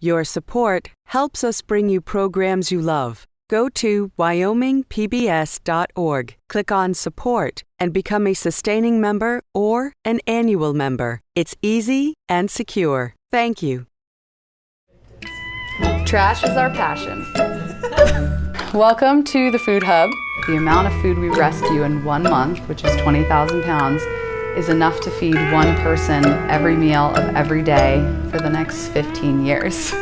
Your support helps us bring you programs you love. Go to wyomingpbs.org, click on Support, and become a sustaining member or an annual member. It's easy and secure. Thank you. Trash is our passion. Welcome to the Food Hub. The amount of food we rescue in 1 month, which is 20,000 pounds, is enough to feed one person every meal of every day for the next 15 years.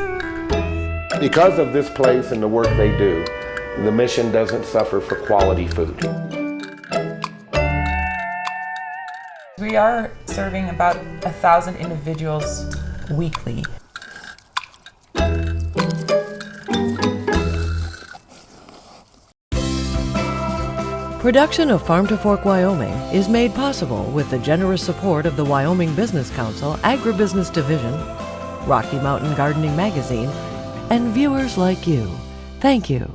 Because of this place and the work they do, the mission doesn't suffer for quality food. We are serving about 1,000 individuals weekly. Production of Farm to Fork, Wyoming is made possible with the generous support of the Wyoming Business Council Agribusiness Division, Rocky Mountain Gardening Magazine, and viewers like you. Thank you.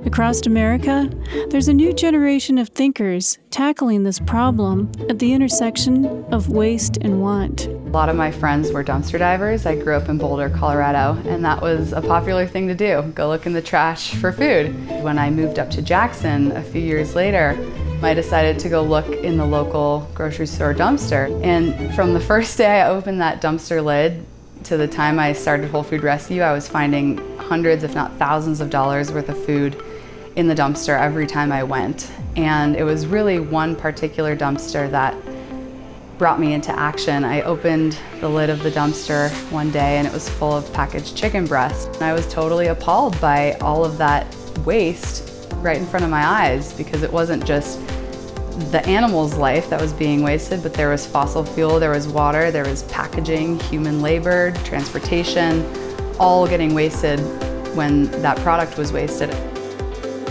Across America, there's a new generation of thinkers tackling this problem at the intersection of waste and want. A lot of my friends were dumpster divers. I grew up in Boulder, Colorado, and that was a popular thing to do, go look in the trash for food. When I moved up to Jackson a few years later, I decided to go look in the local grocery store dumpster. And from the first day I opened that dumpster lid to the time I started Whole Food Rescue, I was finding hundreds, if not thousands of dollars worth of food in the dumpster every time I went. And it was really one particular dumpster that brought me into action. I opened the lid of the dumpster one day and it was full of packaged chicken breast. And I was totally appalled by all of that waste right in front of my eyes, because it wasn't just the animal's life that was being wasted, but there was fossil fuel, there was water, there was packaging, human labor, transportation, all getting wasted when that product was wasted.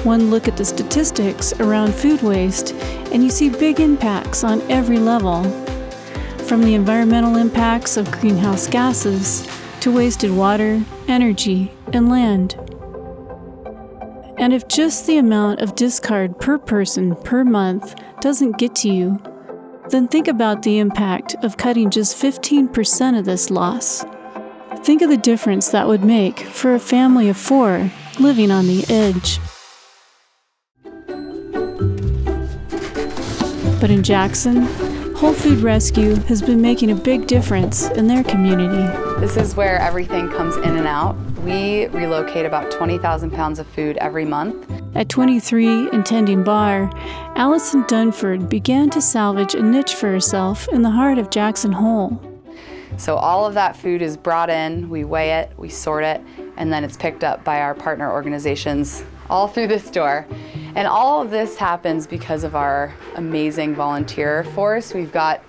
One look at the statistics around food waste, and you see big impacts on every level. From the environmental impacts of greenhouse gases to wasted water, energy, and land. And if just the amount of discard per person per month doesn't get to you, then think about the impact of cutting just 15% of this loss. Think of the difference that would make for a family of 4 living on the edge. But in Jackson, Whole Food Rescue has been making a big difference in their community. This is where everything comes in and out. We relocate about 20,000 pounds of food every month. At 23 and tending bar, Alison Dunford began to salvage a niche for herself in the heart of Jackson Hole. So all of that food is brought in, we weigh it, we sort it, and then it's picked up by our partner organizations all through this door. And all of this happens because of our amazing volunteer force. We've got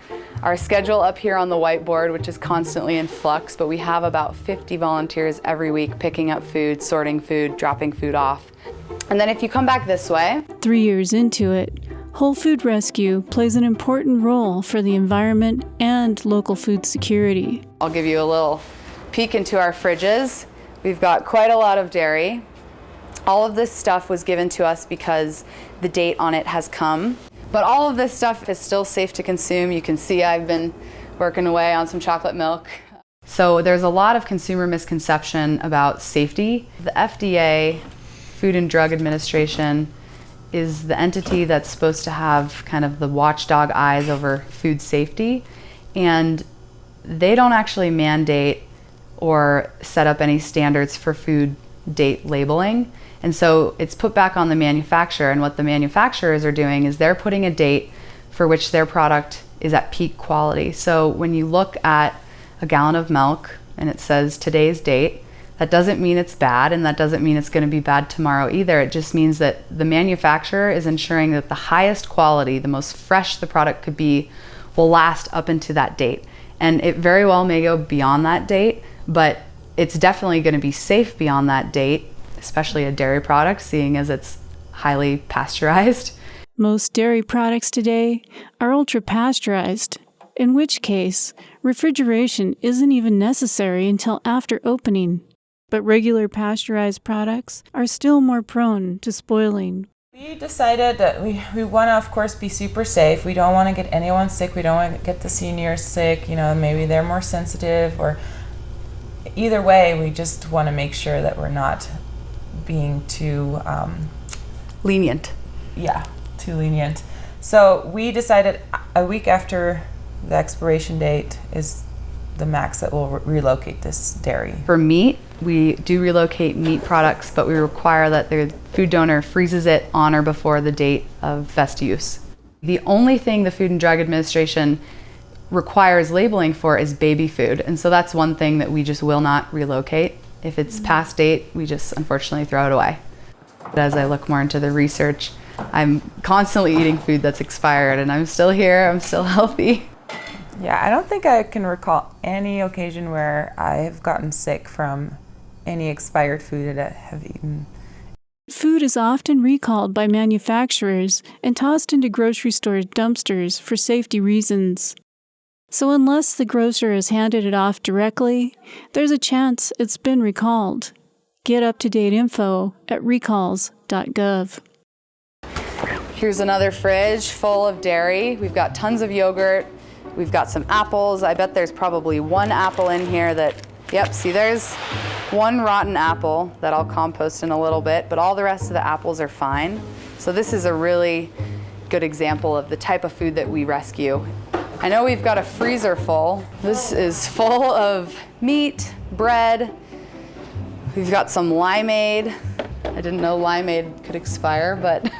our schedule up here on the whiteboard, which is constantly in flux, but we have about 50 volunteers every week picking up food, sorting food, dropping food off. And then if you come back this way. 3 years into it, Whole Food Rescue plays an important role for the environment and local food security. I'll give you a little peek into our fridges. We've got quite a lot of dairy. All of this stuff was given to us because the date on it has come. But all of this stuff is still safe to consume. You can see I've been working away on some chocolate milk. So there's a lot of consumer misconception about safety. The FDA, Food and Drug Administration, is the entity that's supposed to have kind of the watchdog eyes over food safety. And they don't actually mandate or set up any standards for food date labeling. And so it's put back on the manufacturer, and what the manufacturers are doing is they're putting a date for which their product is at peak quality. So when you look at a gallon of milk and it says today's date, that doesn't mean it's bad, and that doesn't mean it's going to be bad tomorrow either. It just means that the manufacturer is ensuring that the highest quality, the most fresh the product could be, will last up into that date. And it very well may go beyond that date, but it's definitely going to be safe beyond that date, especially a dairy product, seeing as it's highly pasteurized. Most dairy products today are ultra-pasteurized, in which case refrigeration isn't even necessary until after opening. But regular pasteurized products are still more prone to spoiling. We decided that we want to, of course, be super safe. We don't want to get anyone sick. We don't want to get the seniors sick. Maybe they're more sensitive, or either way, we just want to make sure that we're not being too lenient. Yeah, too lenient. So we decided a week after the expiration date is the max that we'll relocate this dairy. For meat, we do relocate meat products, but we require that the food donor freezes it on or before the date of best use. The only thing the Food and Drug Administration requires labeling for is baby food, and so that's one thing that we just will not relocate. If it's past date, we just unfortunately throw it away. But as I look more into the research, I'm constantly eating food that's expired, and I'm still here, I'm still healthy. Yeah, I don't think I can recall any occasion where I have gotten sick from any expired food that I have eaten. Food is often recalled by manufacturers and tossed into grocery store dumpsters for safety reasons. So unless the grocer has handed it off directly, there's a chance it's been recalled. Get up-to-date info at recalls.gov. Here's another fridge full of dairy. We've got tons of yogurt. We've got some apples. I bet there's probably one apple in here that, yep, see there's one rotten apple that I'll compost in a little bit, but all the rest of the apples are fine. So this is a really good example of the type of food that we rescue. I know we've got a freezer full. This is full of meat, bread. We've got some limeade. I didn't know limeade could expire, but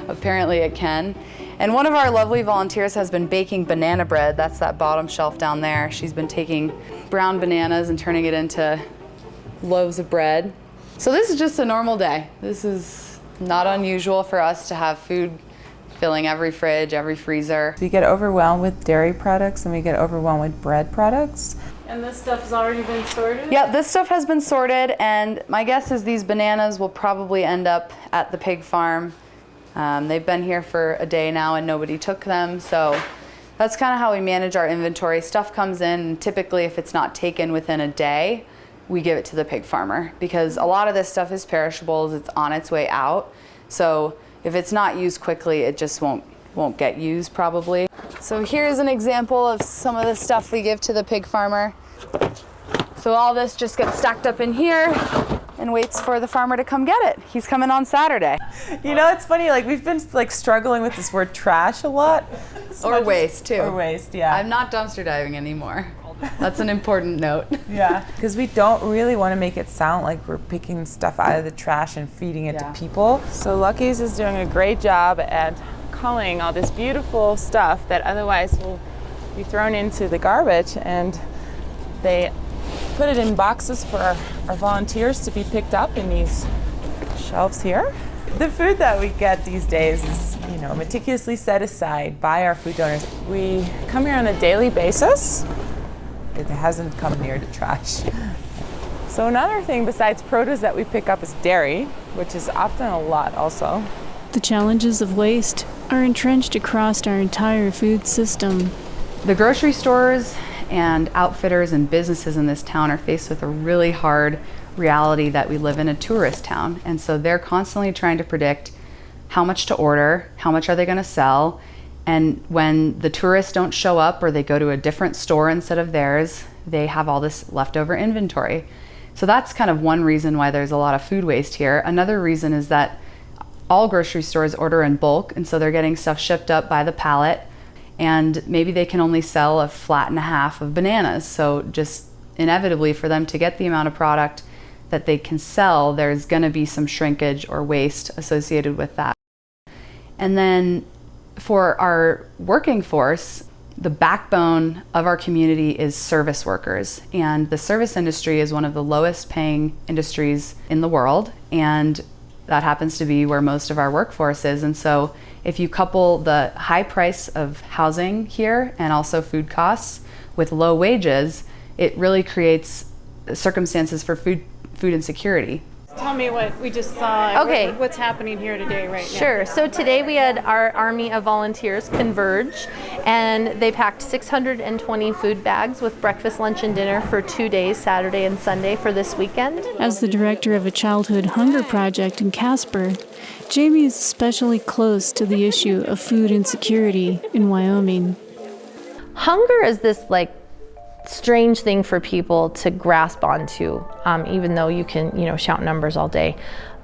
apparently it can. And one of our lovely volunteers has been baking banana bread. That's that bottom shelf down there. She's been taking brown bananas and turning it into loaves of bread. So this is just a normal day. This is not unusual for us to have food filling every fridge, every freezer. We get overwhelmed with dairy products and we get overwhelmed with bread products. And this stuff has already been sorted? Yeah, this stuff has been sorted, and my guess is these bananas will probably end up at the pig farm. They've been here for a day now and nobody took them, so that's kind of how we manage our inventory. Stuff comes in, and typically if it's not taken within a day, we give it to the pig farmer, because a lot of this stuff is perishables, it's on its way out. So if it's not used quickly, it just won't get used probably. So here's an example of some of the stuff we give to the pig farmer. So all this just gets stacked up in here and waits for the farmer to come get it. He's coming on Saturday. It's funny, we've been struggling with this word trash a lot. Or waste too. Or waste, yeah. I'm not dumpster diving anymore. That's an important note. Yeah, because we don't really want to make it sound like we're picking stuff out of the trash and feeding it to people. So Lucky's is doing a great job at culling all this beautiful stuff that otherwise will be thrown into the garbage, and they put it in boxes for our volunteers to be picked up in these shelves here. The food that we get these days is, meticulously set aside by our food donors. We come here on a daily basis. It hasn't come near the trash. So another thing besides produce that we pick up is dairy, which is often a lot also. The challenges of waste are entrenched across our entire food system. The grocery stores and outfitters and businesses in this town are faced with a really hard reality that we live in a tourist town. And so they're constantly trying to predict how much to order, how much are they going to sell, and when the tourists don't show up or they go to a different store instead of theirs, they have all this leftover inventory. So that's kind of one reason why there's a lot of food waste here. Another reason is that all grocery stores order in bulk, and so they're getting stuff shipped up by the pallet, and maybe they can only sell a flat and a half of bananas. So just inevitably for them to get the amount of product that they can sell, there's going to be some shrinkage or waste associated with that. And then for our working force, the backbone of our community is service workers, and the service industry is one of the lowest paying industries in the world, and that happens to be where most of our workforce is. And so if you couple the high price of housing here and also food costs with low wages, it really creates circumstances for food insecurity. Tell me what we just saw. Okay. What's happening here today right now? Sure. So today we had our army of volunteers converge, and they packed 620 food bags with breakfast, lunch, and dinner for 2 days, Saturday and Sunday, for this weekend. As the director of a childhood hunger project in Casper, Jamie is especially close to the issue of food insecurity in Wyoming. Hunger is this strange thing for people to grasp onto, even though you can, shout numbers all day.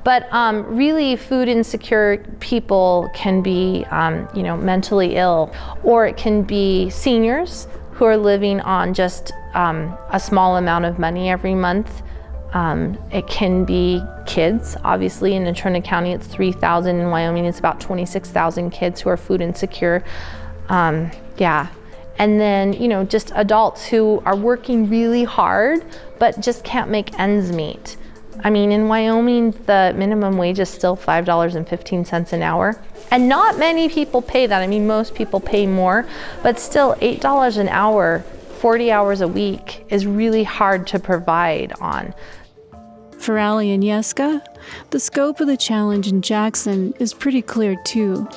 But really, food insecure people can be, mentally ill, or it can be seniors who are living on just a small amount of money every month. It can be kids. Obviously, in Natrona County, it's 3,000. In Wyoming, it's about 26,000 kids who are food insecure. And then, just adults who are working really hard, but just can't make ends meet. I mean, in Wyoming, the minimum wage is still $5.15 an hour. And not many people pay that. I mean, most people pay more, but still $8 an hour, 40 hours a week is really hard to provide on. For Ali and Yeska, the scope of the challenge in Jackson is pretty clear too.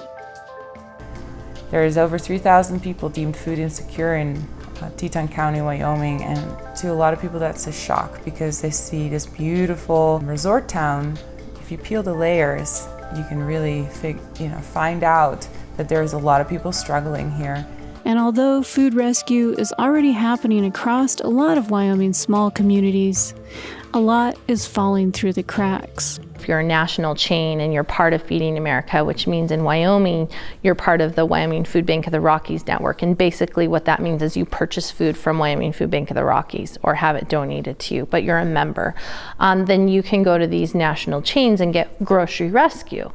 There is over 3,000 people deemed food insecure in Teton County, Wyoming, and to a lot of people that's a shock because they see this beautiful resort town. If you peel the layers, you can really find out that there's a lot of people struggling here. And although food rescue is already happening across a lot of Wyoming's small communities, a lot is falling through the cracks. If you're a national chain and you're part of Feeding America, which means in Wyoming, you're part of the Wyoming Food Bank of the Rockies network. And basically what that means is you purchase food from Wyoming Food Bank of the Rockies or have it donated to you, but you're a member. Then you can go to these national chains and get grocery rescue.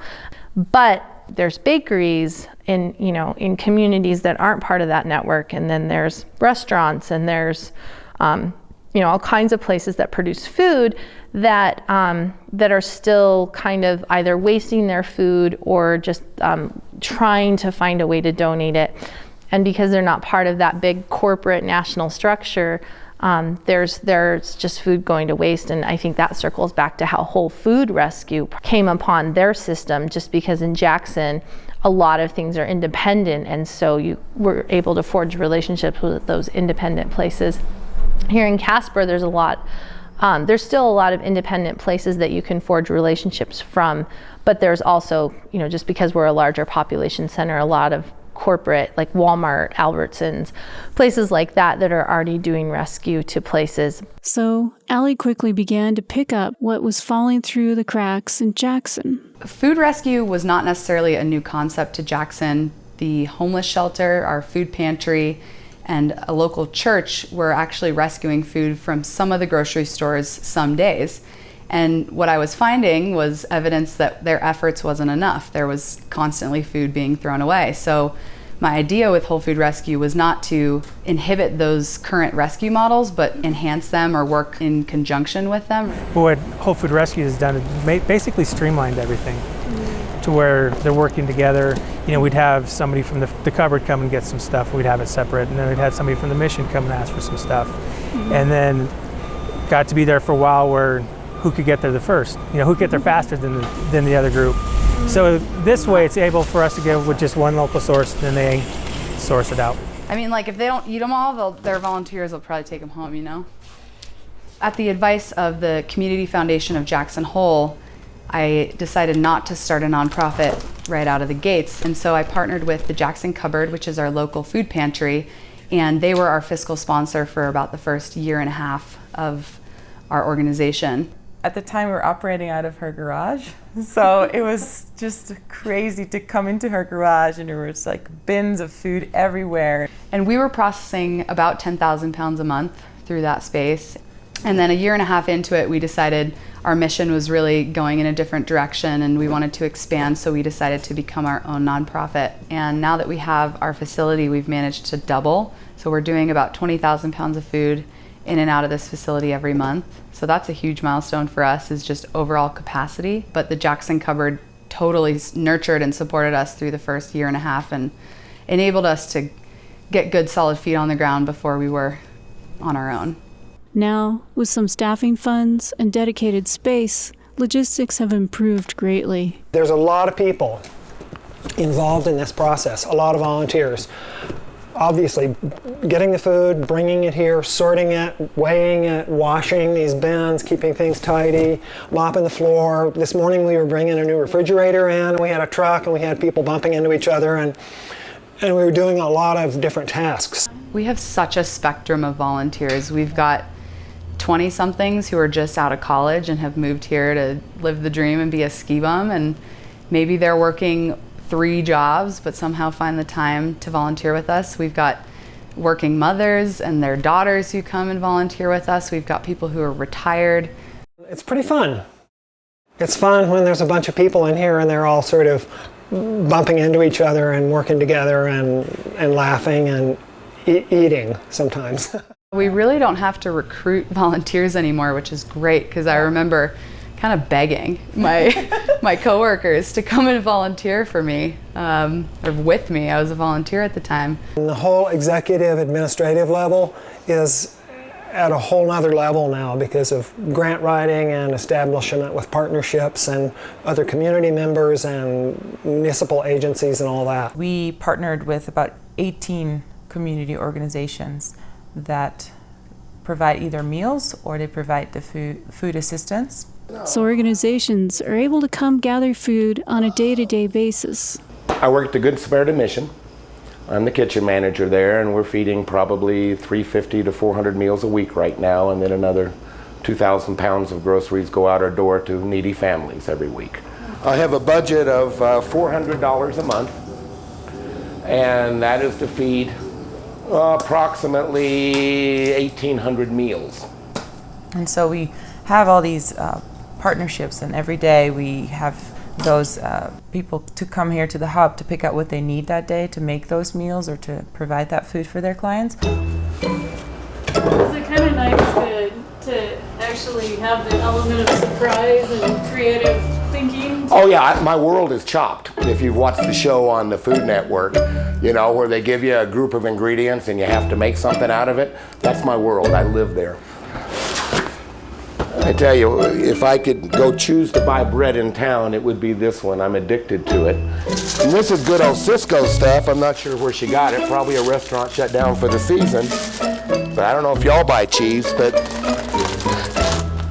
But there's bakeries in communities that aren't part of that network. And then there's restaurants and there's all kinds of places that produce food that are still kind of either wasting their food or just trying to find a way to donate it. And because they're not part of that big corporate national structure, there's just food going to waste. And I think that circles back to how Whole Food Rescue came upon their system, just because in Jackson, a lot of things are independent. And so you were able to forge relationships with those independent places. Here in Casper, there's still a lot of independent places that you can forge relationships from, but there's also, just because we're a larger population center, a lot of corporate, like Walmart, Albertsons, places like that are already doing rescue to places. So Ali quickly began to pick up what was falling through the cracks in Jackson. Food rescue was not necessarily a new concept to Jackson. The homeless shelter, our food pantry, and a local church were actually rescuing food from some of the grocery stores some days. And what I was finding was evidence that their efforts wasn't enough. There was constantly food being thrown away. So my idea with Whole Food Rescue was not to inhibit those current rescue models, but enhance them or work in conjunction with them. What Whole Food Rescue has done is basically streamlined everything to where they're working together. We'd have somebody from the cupboard come and get some stuff, we'd have it separate, and then we'd have somebody from the mission come and ask for some stuff. And then got to be there for a while where who could get there the first, who could get there faster than the other group. So this way it's able for us to go with just one local source, then they source it out. I mean, if they don't eat them all, their volunteers will probably take them home, At the advice of the Community Foundation of Jackson Hole, I decided not to start a nonprofit right out of the gates. And so I partnered with the Jackson Cupboard, which is our local food pantry, and they were our fiscal sponsor for about the first year and a half of our organization. At the time, we were operating out of her garage, so it was just crazy to come into her garage, and there was bins of food everywhere. And we were processing about 10,000 pounds a month through that space. And then a year and a half into it, we decided our mission was really going in a different direction and we wanted to expand, so we decided to become our own nonprofit. And now that we have our facility, we've managed to double. So we're doing about 20,000 pounds of food in and out of this facility every month. So that's a huge milestone for us, is just overall capacity. But the Jackson Cupboard totally nurtured and supported us through the first year and a half and enabled us to get good solid feet on the ground before we were on our own. Now, with some staffing funds and dedicated space, logistics have improved greatly. There's a lot of people involved in this process, a lot of volunteers. Obviously, getting the food, bringing it here, sorting it, weighing it, washing these bins, keeping things tidy, mopping the floor. This morning we were bringing a new refrigerator in, and we had a truck, and we had people bumping into each other, and we were doing a lot of different tasks. We have such a spectrum of volunteers. We've got 20-somethings who are just out of college and have moved here to live the dream and be a ski bum, and maybe they're working 3 jobs but somehow find the time to volunteer with us. We've got working mothers and their daughters who come and volunteer with us. We've got people who are retired. It's pretty fun. It's fun when there's a bunch of people in here and they're all sort of bumping into each other and working together and laughing and eating sometimes. We really don't have to recruit volunteers anymore, which is great, because I remember kind of begging my coworkers to come and volunteer for me, or with me. I was a volunteer at the time. And the whole executive administrative level is at a whole nother level now because of grant writing and establishment with partnerships and other community members and municipal agencies and all that. We partnered with about 18 community organizations that provide either meals or they provide the food assistance. So organizations are able to come gather food on a day-to-day basis. I work at the Good Samaritan Mission. I'm the kitchen manager there, and we're feeding probably 350 to 400 meals a week right now, and then another 2,000 pounds of groceries go out our door to needy families every week. I have a budget of $400 a month, and that is to feed approximately 1,800 meals. And so we have all these partnerships, and every day we have those people to come here to the hub to pick out what they need that day to make those meals or to provide that food for their clients. Is it kind of nice to actually have the element of surprise and creative thinking? Oh yeah, my world is chopped. If you've watched the show on the Food Network, you know, where they give you a group of ingredients and you have to make something out of it, that's my world. I live there. I tell you, if I could go choose to buy bread in town, it would be this one. I'm addicted to it. And this is good old Cisco stuff. I'm not sure where she got it. Probably a restaurant shut down for the season. But I don't know if y'all buy cheese, but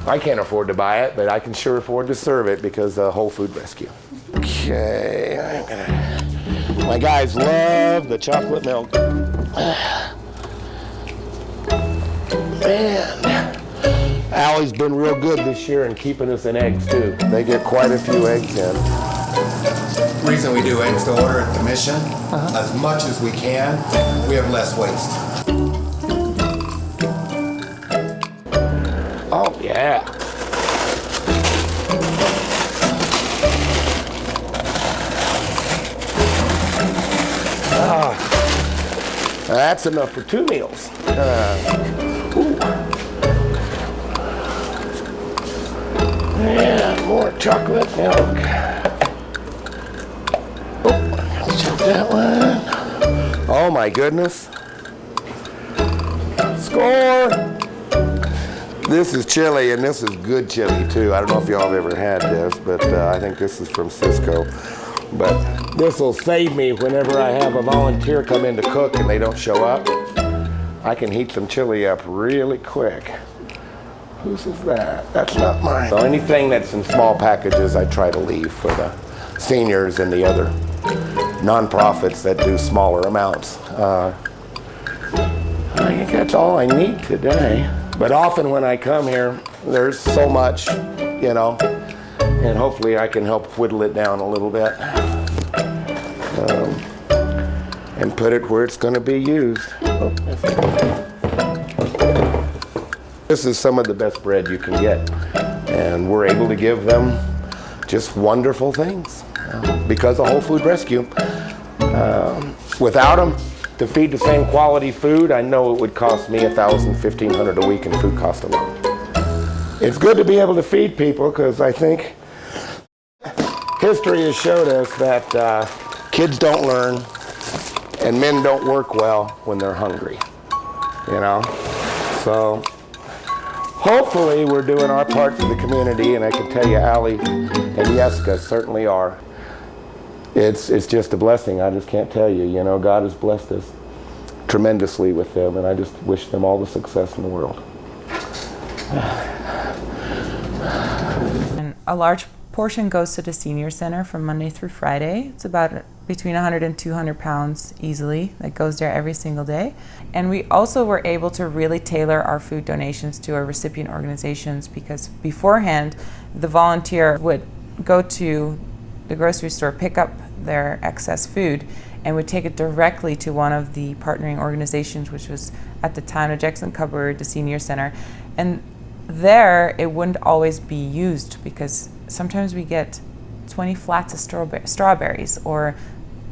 I can't afford to buy it, but I can sure afford to serve it because of Whole Food Rescue. Okay, my guys love the chocolate milk. Man. Allie's been real good this year in keeping us in eggs too. They get quite a few eggs in. The reason we do eggs to order at the mission, as much as we can, we have less waste. Oh yeah. That's enough for 2 meals. And more chocolate milk. Oh, let's check that one. Oh my goodness. Score! This is chili, and this is good chili too. I don't know if y'all have ever had this, but I think this is from Cisco. But this will save me whenever I have a volunteer come in to cook and they don't show up. I can heat some chili up really quick. Whose is that? That's not mine. So anything that's in small packages, I try to leave for the seniors and the other nonprofits that do smaller amounts. I think that's all I need today. But often when I come here, there's so much, you know, and hopefully I can help whittle it down a little bit and put it where it's going to be used. Oh, this is some of the best bread you can get, and we're able to give them just wonderful things because of Whole Food Rescue. Without them, to feed the same quality food, I know it would cost me $1,000, $1,500 a week in food cost alone. It's good to be able to feed people because I think history has showed us that kids don't learn and men don't work well when they're hungry, you know? So hopefully we're doing our part for the community, and I can tell you Allie and Jessica certainly are. It's just a blessing. I just can't tell you. You know, God has blessed us tremendously with them, and I just wish them all the success in the world. And a large portion goes to the senior center from Monday through Friday. It's about between 100 and 200 pounds easily that goes there every single day. And we also were able to really tailor our food donations to our recipient organizations, because beforehand the volunteer would go to the grocery store, pick up their excess food, and would take it directly to one of the partnering organizations, which was at the time the Jackson Cupboard, the senior center. And there it wouldn't always be used, because sometimes we get 20 flats of strawberries or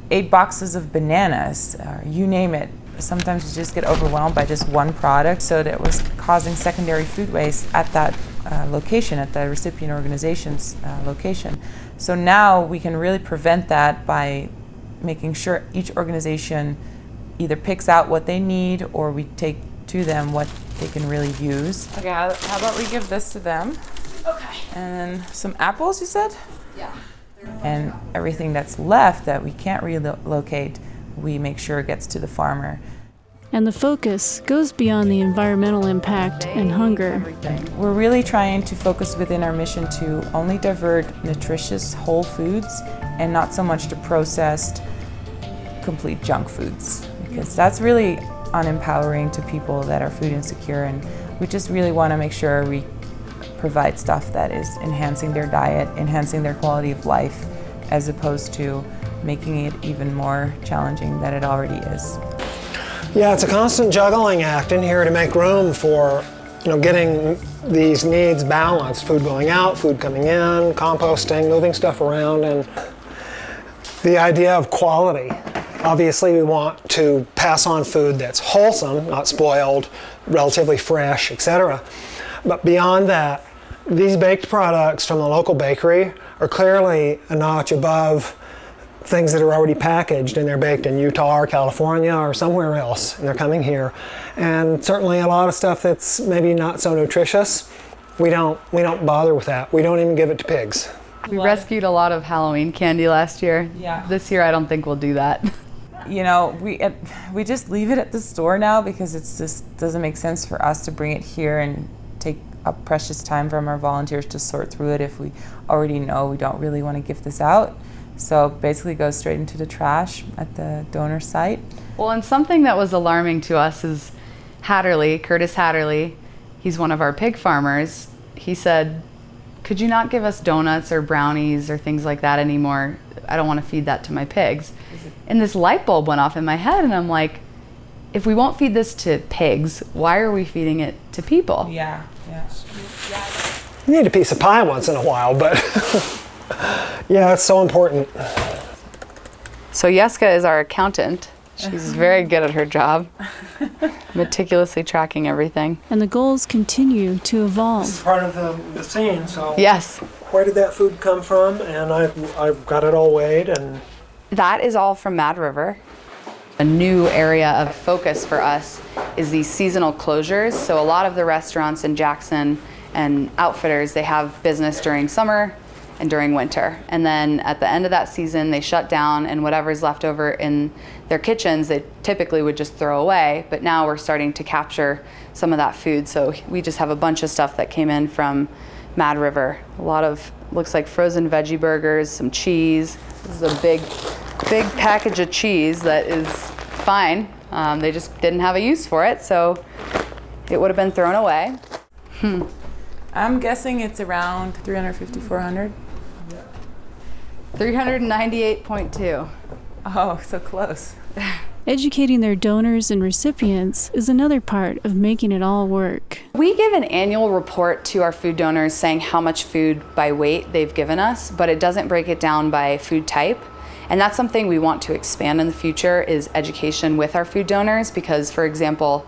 8 boxes of bananas, you name it. Sometimes we just get overwhelmed by just one product, so that was causing secondary food waste at that location, at the recipient organization's location. So now we can really prevent that by making sure each organization either picks out what they need, or we take to them what they can really use. Okay, how about we give this to them? Okay. And then some apples, you said? Yeah. And everything that's left that we can't relocate, we make sure it gets to the farmer. And the focus goes beyond the environmental impact and hunger. We're really trying to focus within our mission to only divert nutritious whole foods and not so much to processed, complete junk foods, because that's really unempowering to people that are food insecure, and we just really want to make sure we provide stuff that is enhancing their diet, enhancing their quality of life, as opposed to making it even more challenging than it already is. Yeah, it's a constant juggling act in here to make room for, getting these needs balanced. Food going out, food coming in, composting, moving stuff around, and the idea of quality. Obviously, we want to pass on food that's wholesome, not spoiled, relatively fresh, etc. But beyond that, these baked products from the local bakery are clearly a notch above things that are already packaged, and they're baked in Utah or California or somewhere else, and they're coming here. And certainly a lot of stuff that's maybe not so nutritious, we don't bother with that. We don't even give it to pigs. We rescued a lot of Halloween candy last year. Yeah. This year I don't think we'll do that. We just leave it at the store now, because it just doesn't make sense for us to bring it here and take up precious time from our volunteers to sort through it if we already know we don't really want to give this out. So basically it goes straight into the trash at the donor site. Well, and something that was alarming to us is Curtis Hatterley, he's one of our pig farmers. He said, could you not give us donuts or brownies or things like that anymore? I don't want to feed that to my pigs. And this light bulb went off in my head, and I'm like, if we won't feed this to pigs, why are we feeding it to people? Yeah. You need a piece of pie once in a while, but yeah, it's so important. So Jessica is our accountant. She's very good at her job, meticulously tracking everything. And the goals continue to evolve. It's part of the scene, so yes. Where did that food come from? And I've got it all weighed. And that is all from Mad River. A new area of focus for us is these seasonal closures. So a lot of the restaurants in Jackson and outfitters, they have business during summer and during winter. And then at the end of that season, they shut down, and whatever's left over in their kitchens, they typically would just throw away. But now we're starting to capture some of that food. So we just have a bunch of stuff that came in from Mad River. A lot of, looks like frozen veggie burgers, some cheese. This is a big package of cheese that is fine. They just didn't have a use for it, so it would have been thrown away. I'm guessing it's around 350, 400. 398.2. Oh, so close. Educating their donors and recipients is another part of making it all work. We give an annual report to our food donors saying how much food by weight they've given us, but it doesn't break it down by food type. And that's something we want to expand in the future, is education with our food donors, because, for example,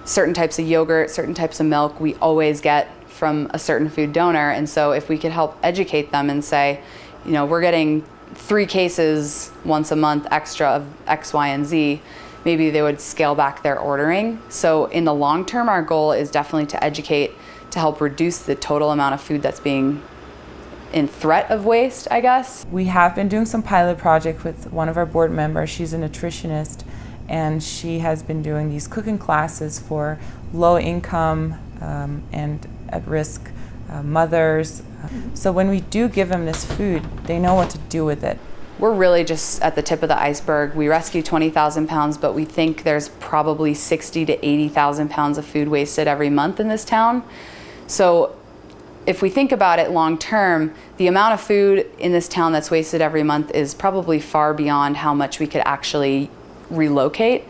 certain types of yogurt, certain types of milk, we always get from a certain food donor. And so if we could help educate them and say, we're getting 3 cases once a month extra of X, Y, and Z, maybe they would scale back their ordering. So in the long term, our goal is definitely to educate, to help reduce the total amount of food that's being in threat of waste, I guess. We have been doing some pilot project with one of our board members. She's a nutritionist, and she has been doing these cooking classes for low income and at-risk mothers. So when we do give them this food, they know what to do with it. We're really just at the tip of the iceberg. We rescue 20,000 pounds, but we think there's probably 60 to 80,000 pounds of food wasted every month in this town. So if we think about it long term, the amount of food in this town that's wasted every month is probably far beyond how much we could actually relocate.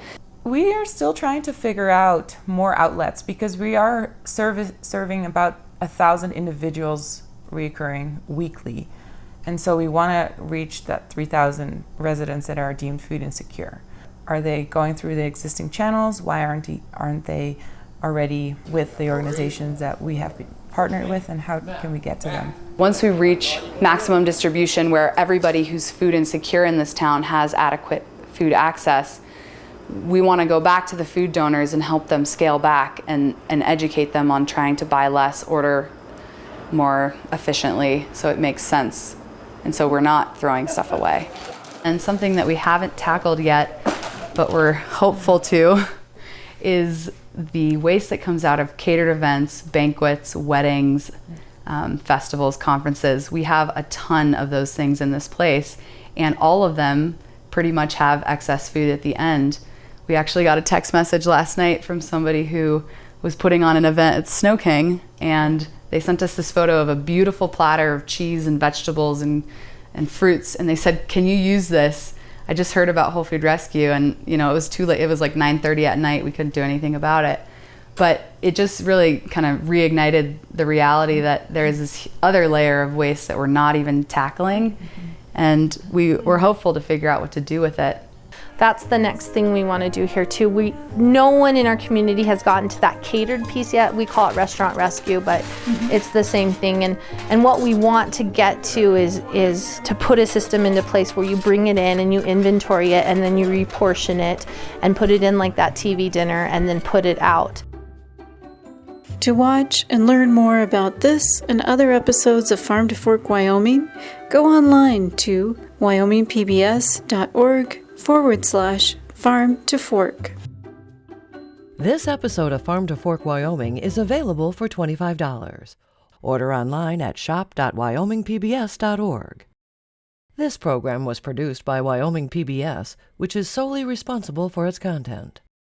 We are still trying to figure out more outlets because we are serving about 1,000 individuals recurring weekly. And so we want to reach that 3,000 residents that are deemed food insecure. Are they going through the existing channels? Why aren't they already with the organizations that we have been partnered with, and how can we get to them? Once we reach maximum distribution where everybody who's food insecure in this town has adequate food access, we want to go back to the food donors and help them scale back and educate them on trying to buy less, order more efficiently so it makes sense. And so we're not throwing stuff away. And something that we haven't tackled yet, but we're hopeful to, is the waste that comes out of catered events, banquets, weddings, festivals, conferences. We have a ton of those things in this place, and all of them pretty much have excess food at the end. We actually got a text message last night from somebody who was putting on an event at Snow King, and they sent us this photo of a beautiful platter of cheese and vegetables and fruits, and they said, "Can you use this? I just heard about Whole Food Rescue," and it was too late. It was like 9:30 at night. We couldn't do anything about it. But it just really kind of reignited the reality that there's this other layer of waste that we're not even tackling, and we're hopeful to figure out what to do with it. That's the next thing we want to do here too. No one in our community has gotten to that catered piece yet. We call it restaurant rescue, but it's the same thing. And what we want to get to is to put a system into place where you bring it in and you inventory it, and then you reportion it and put it in like that TV dinner and then put it out. To watch and learn more about this and other episodes of Farm to Fork Wyoming, go online to wyomingpbs.org/farm to fork. This episode of Farm to Fork Wyoming is available for $25. Order online at shop.wyomingpbs.org. This program was produced by Wyoming PBS, which is solely responsible for its content.